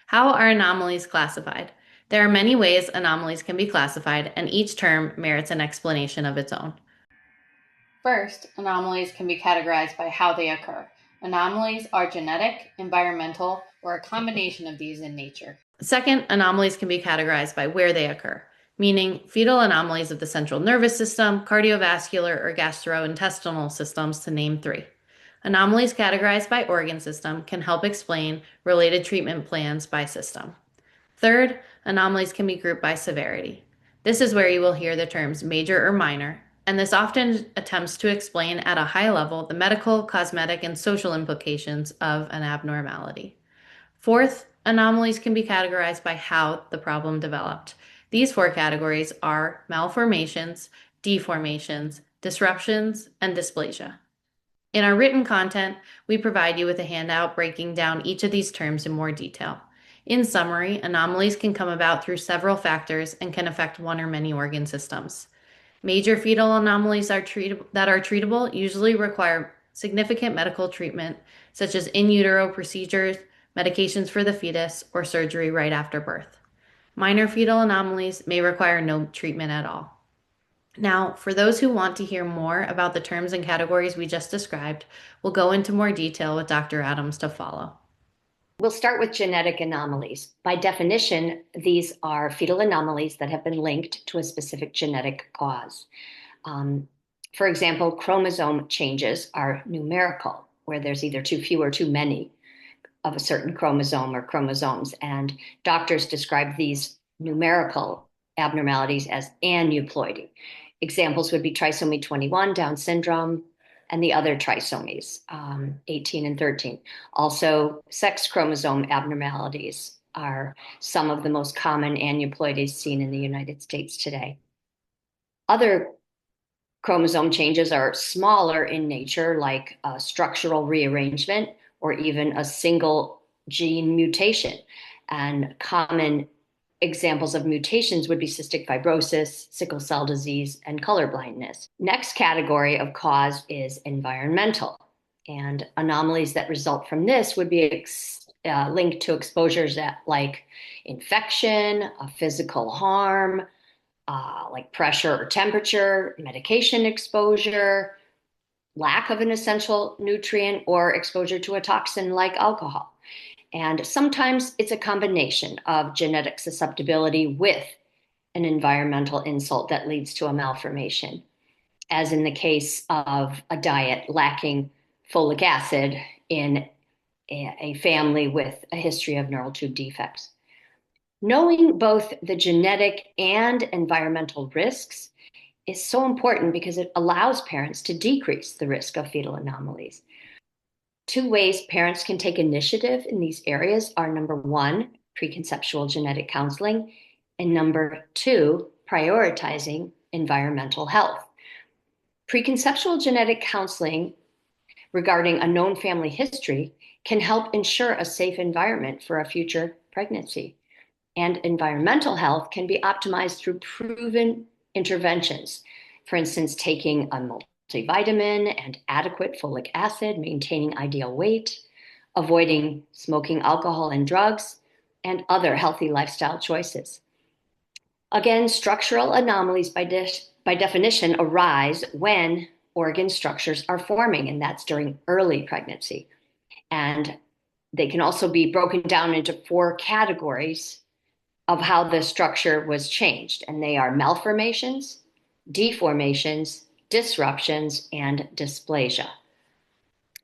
How are anomalies classified? There are many ways anomalies can be classified, and each term merits an explanation of its own. First, anomalies can be categorized by how they occur. Anomalies are genetic, environmental, or a combination of these in nature. Second, anomalies can be categorized by where they occur, meaning fetal anomalies of the central nervous system, cardiovascular, or gastrointestinal systems, to name three. Anomalies categorized by organ system can help explain related treatment plans by system. Third, anomalies can be grouped by severity. This is where you will hear the terms major or minor, and this often attempts to explain at a high level the medical, cosmetic, and social implications of an abnormality. Fourth, anomalies can be categorized by how the problem developed. These four categories are malformations, deformations, disruptions, and dysplasia. In our written content, we provide you with a handout breaking down each of these terms in more detail. In summary, anomalies can come about through several factors and can affect one or many organ systems. Major fetal anomalies that are treatable usually require significant medical treatment, such as in utero procedures, medications for the fetus, or surgery right after birth. Minor fetal anomalies may require no treatment at all. Now, for those who want to hear more about the terms and categories we just described, we'll go into more detail with Dr. Adams to follow. We'll start with genetic anomalies. By definition, these are fetal anomalies that have been linked to a specific genetic cause. For example, chromosome changes are numerical, where there's either too few or too many of a certain chromosome or chromosomes. And doctors describe these numerical abnormalities as aneuploidy. Examples would be trisomy 21, Down syndrome, and the other trisomies, 18 and 13. Also, sex chromosome abnormalities are some of the most common aneuploidies seen in the United States today. Other chromosome changes are smaller in nature, like structural rearrangement or even a single gene mutation. And common examples of mutations would be cystic fibrosis, sickle cell disease, and color blindness. Next category of cause is environmental. And anomalies that result from this would be linked to exposures that, like infection, physical harm, like pressure or temperature, medication exposure, lack of an essential nutrient, or exposure to a toxin like alcohol. And sometimes it's a combination of genetic susceptibility with an environmental insult that leads to a malformation, as in the case of a diet lacking folic acid in a family with a history of neural tube defects. Knowing both the genetic and environmental risks is so important because it allows parents to decrease the risk of fetal anomalies. Two ways parents can take initiative in these areas are number one, preconceptual genetic counseling, and number two, prioritizing environmental health. Preconceptual genetic counseling regarding a known family history can help ensure a safe environment for a future pregnancy. And environmental health can be optimized through proven interventions. For instance, taking a multivitamin and adequate folic acid, maintaining ideal weight, avoiding smoking, alcohol, and drugs, and other healthy lifestyle choices. Again, structural anomalies by definition arise when organ structures are forming, and that's during early pregnancy. And they can also be broken down into four categories of how the structure was changed, and they are malformations, deformations, disruptions, and dysplasia.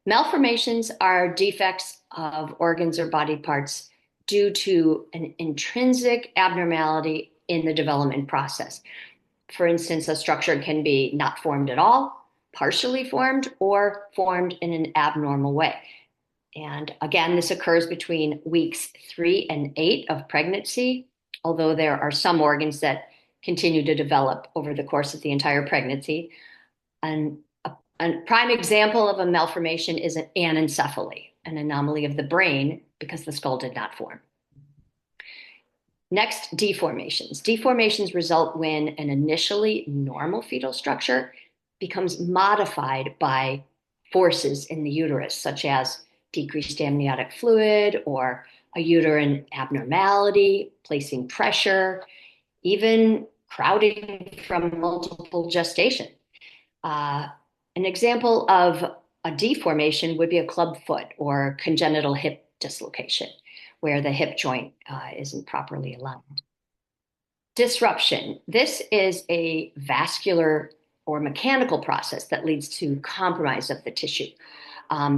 Malformations are defects of organs or body parts due to an intrinsic abnormality in the development process. For instance, a structure can be not formed at all, partially formed, or formed in an abnormal way. And again, this occurs between weeks 3 and 8 of pregnancy, although there are some organs that continue to develop over the course of the entire pregnancy. And a prime example of a malformation is an anencephaly, an anomaly of the brain because the skull did not form. Next, deformations. Deformations result when an initially normal fetal structure becomes modified by forces in the uterus, such as decreased amniotic fluid or a uterine abnormality, placing pressure, even crowding from multiple gestation. An example of a deformation would be a club foot or congenital hip dislocation, where the hip joint isn't properly aligned. Disruption. This is a vascular or mechanical process that leads to compromise of the tissue.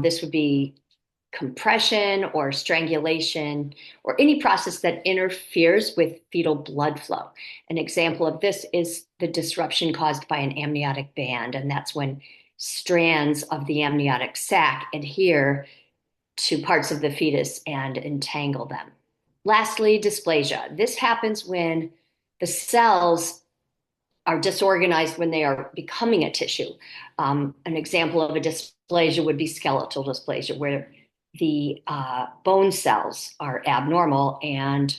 This would be compression or strangulation or any process that interferes with fetal blood flow. An example of this is the disruption caused by an amniotic band, and that's when strands of the amniotic sac adhere to parts of the fetus and entangle them. Lastly, dysplasia. This happens when the cells are disorganized when they are becoming a tissue. An example of a dysplasia would be skeletal dysplasia, where the bone cells are abnormal and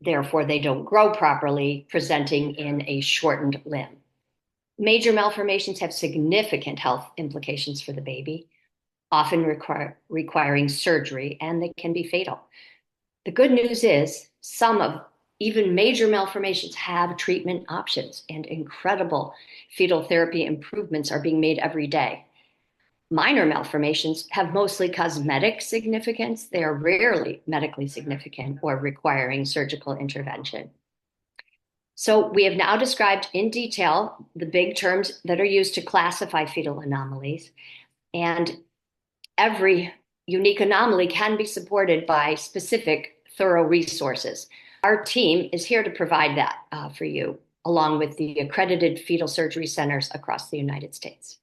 therefore they don't grow properly, presenting in a shortened limb. Major malformations have significant health implications for the baby, often requiring surgery, and they can be fatal. The good news is some of even major malformations have treatment options, and incredible fetal therapy improvements are being made every day. Minor malformations have mostly cosmetic significance. They are rarely medically significant or requiring surgical intervention. So we have now described in detail the big terms that are used to classify fetal anomalies, and every unique anomaly can be supported by specific thorough resources. Our team is here to provide that for you, along with the accredited fetal surgery centers across the United States.